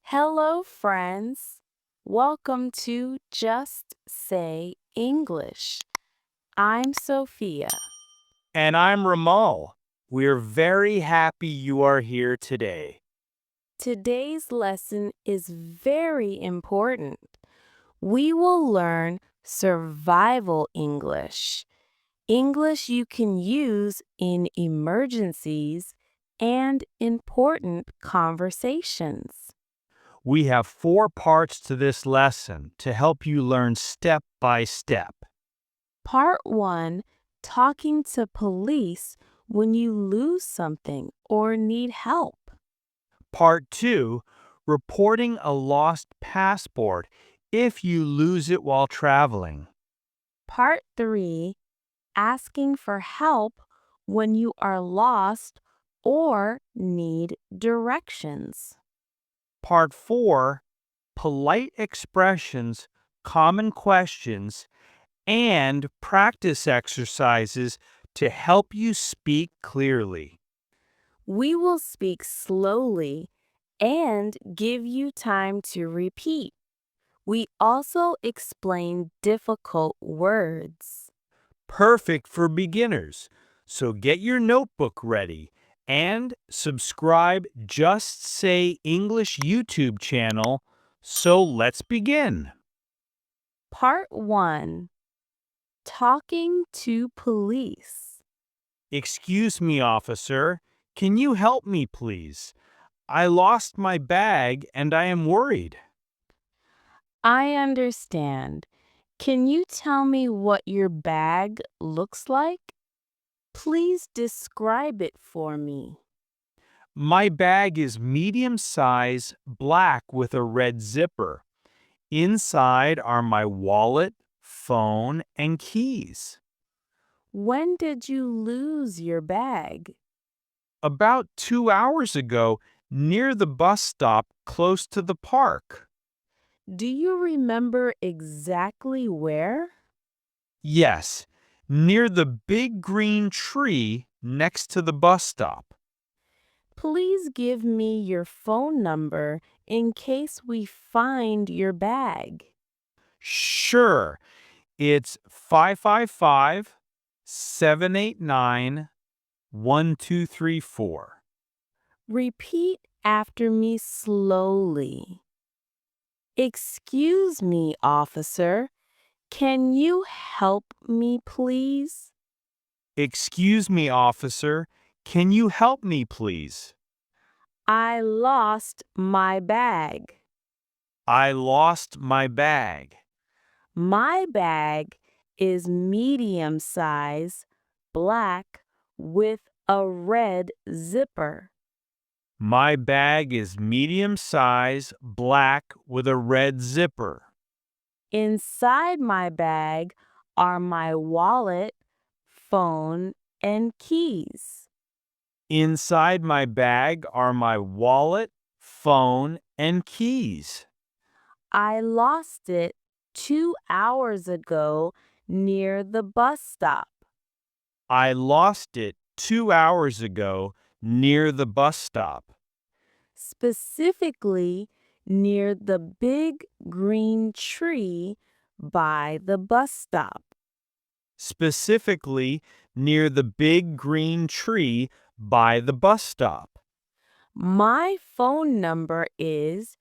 Hello, friends. Welcome to Just Say English. I'm Sophia. And I'm Ramo. We're very happy you are here today. Today's lesson is very important. We will learn survival English, English you can use in emergencies and important conversations. We have 4 parts to this lesson to help you learn step by step. Part 1, talking to police when you lose something or need help. Part 2, reporting a lost passport if you lose it while traveling. Part 3, asking for help when you are lost or need directions. Part 4, polite expressions, common questions, and practice exercises to help you speak clearly. We will speak slowly and give you time to repeat. We also explain difficult words. Perfect for beginners. So get your notebook ready and subscribe Just Say English YouTube channel. So let's begin. Part 1, talking to police. Excuse me, officer. Can you help me, please? I lost my bag and I am worried. I understand. Can you tell me what your bag looks like? Please describe it for me. My bag is medium size, black with a red zipper. Inside are my wallet, phone, and keys. When did you lose your bag? About 2 hours ago, near the bus stop close to the park. Do you remember exactly where? Yes, near the big green tree next to the bus stop. Please give me your phone number in case we find your bag. Sure, it's 555-789-1234. Repeat after me slowly. Excuse me, officer. Can you help me, please? Excuse me, officer. Can you help me, please? I lost my bag. I lost my bag. My bag is medium size, black, with a red zipper. My bag is medium size, black with a red zipper. Inside my bag are my wallet, phone, and keys. Inside my bag are my wallet, phone, and keys. I lost it 2 hours ago near the bus stop. I lost it 2 hours ago near the bus stop. Specifically near the big green tree by the bus stop. Specifically near the big green tree by the bus stop. My phone number is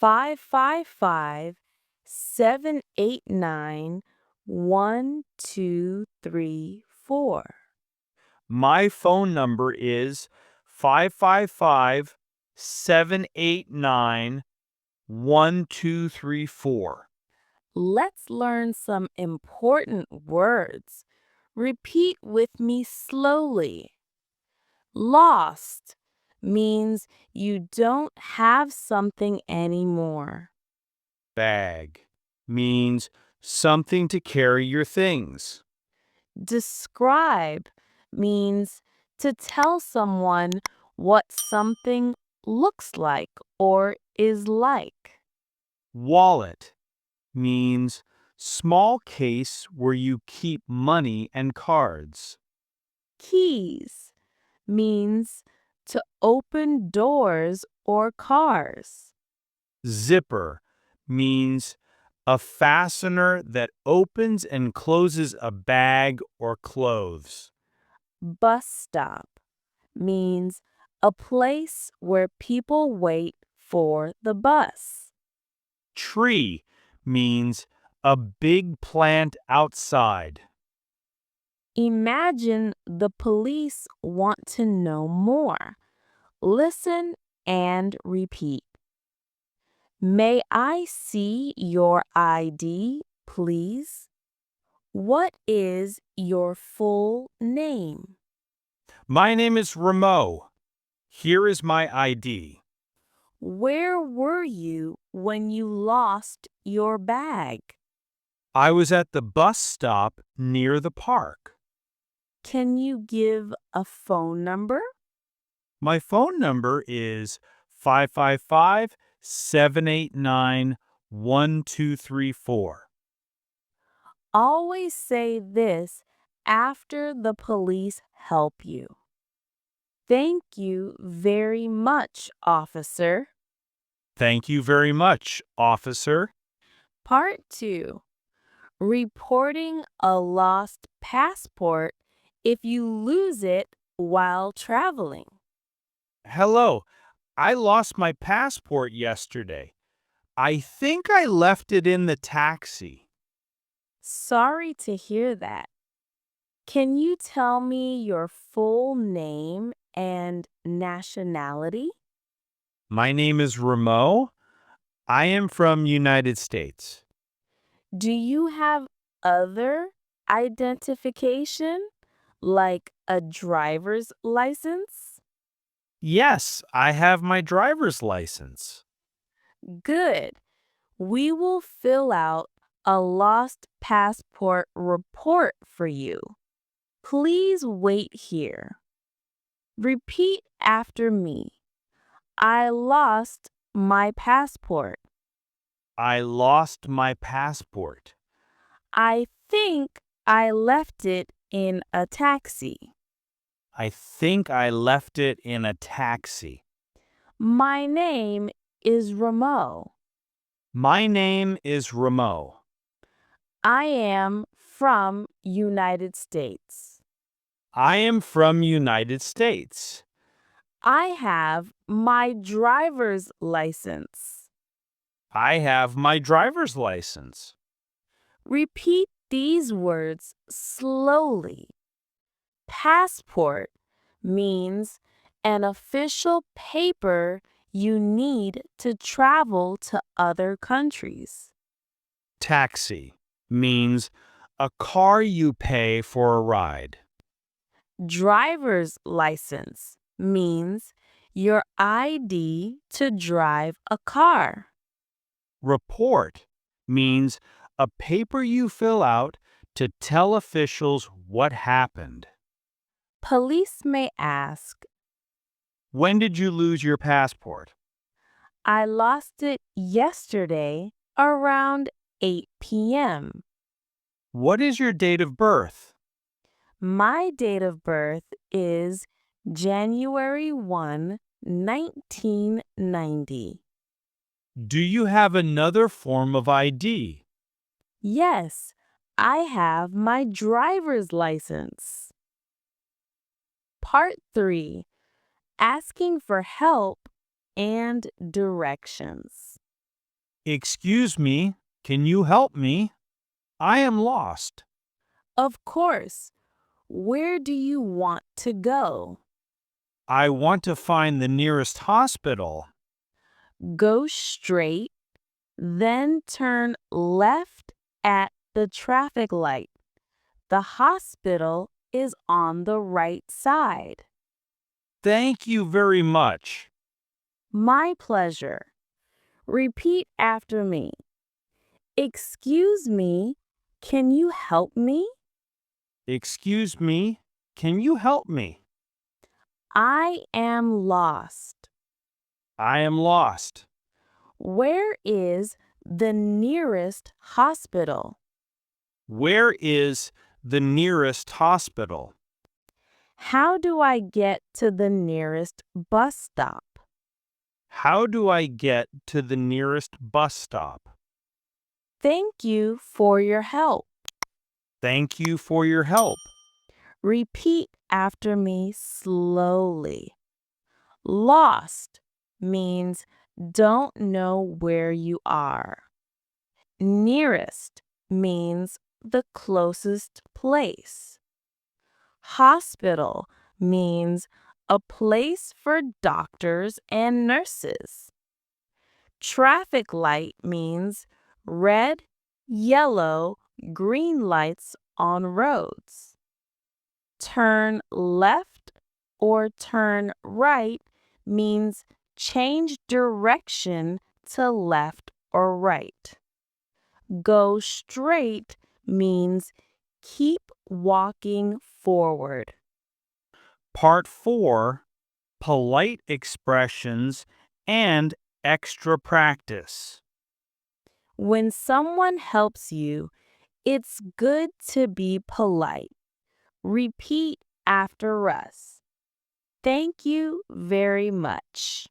555-789-1234. My phone number is 555-789-1234. Let's learn some important words. Repeat with me slowly. Lost means you don't have something anymore. Bag means something to carry your things. Describe means to tell someone what something looks like or is like. Wallet means small case where you keep money and cards. Keys means to open doors or cars. Zipper means a fastener that opens and closes a bag or clothes. Bus stop means a place where people wait for the bus. Tree means a big plant outside. Imagine the police want to know more. Listen and repeat. May I see your ID, please? What is your full name? My name is Ramo. Here is my ID. Where were you when you lost your bag? I was at the bus stop near the park. Can you give a phone number? My phone number is 555-789-1234. Always say this after the police help you. Thank you very much, officer. Thank you very much, officer. Part 2. Reporting a lost passport if you lose it while traveling. Hello, I lost my passport yesterday. I think I left it in the taxi. Sorry to hear that. Can you tell me your full name and nationality? My name is Ramo. I am from United States. Do you have other identification, like a driver's license? Yes, I have my driver's license. Good. We will fill out a lost passport report for you. Please wait here. Repeat after me. I lost my passport. I lost my passport. I think I left it in a taxi. I think I left it in a taxi. My name is Ramo. My name is Ramo. I am from United States. I am from United States. I have my driver's license. I have my driver's license. Repeat these words slowly. Passport means an official paper you need to travel to other countries. Taxi means a car you pay for a ride. Driver's license means your ID to drive a car. Report means a paper you fill out to tell officials what happened. Police may ask, When did you lose your passport? I lost it yesterday around 8 p.m. What is your date of birth? My date of birth is January 1, 1990. Do you have another form of ID? Yes, I have my driver's license. Part 3. Asking for help and directions. Excuse me, can you help me? I am lost. Of course. Where do you want to go? I want to find the nearest hospital. Go straight, then turn left at the traffic light. The hospital is on the right side. Thank you very much. My pleasure. Repeat after me. Excuse me, can you help me? Excuse me, can you help me? I am lost. I am lost. Where is the nearest hospital? Where is the nearest hospital? How do I get to the nearest bus stop? How do I get to the nearest bus stop? Thank you for your help. Thank you for your help. Repeat after me slowly. Lost means don't know where you are. Nearest means the closest place. Hospital means a place for doctors and nurses. Traffic light means red, yellow, green lights on roads. Turn left or turn right means change direction to left or right. Go straight means keep walking forward. Part 4, polite expressions and extra practice. When someone helps you, it's good to be polite. Repeat after us. Thank you very much.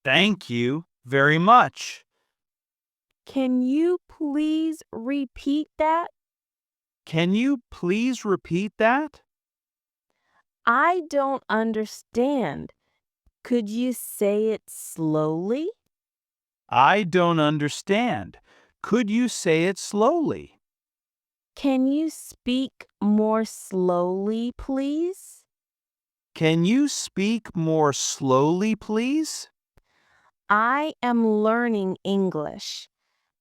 Thank you very much. Can you please repeat that? Can you please repeat that? I don't understand. Could you say it slowly? I don't understand. Could you say it slowly? Can you speak more slowly, please? Can you speak more slowly, please? I am learning English.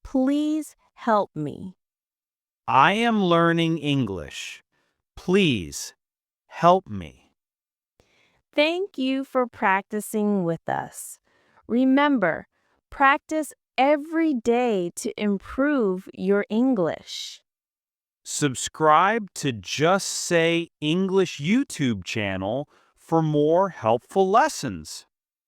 Please help me. I am learning English. Please help me. Thank you for practicing with us. Remember, practice every day to improve your English. Subscribe to Just Say English YouTube channel for more helpful lessons.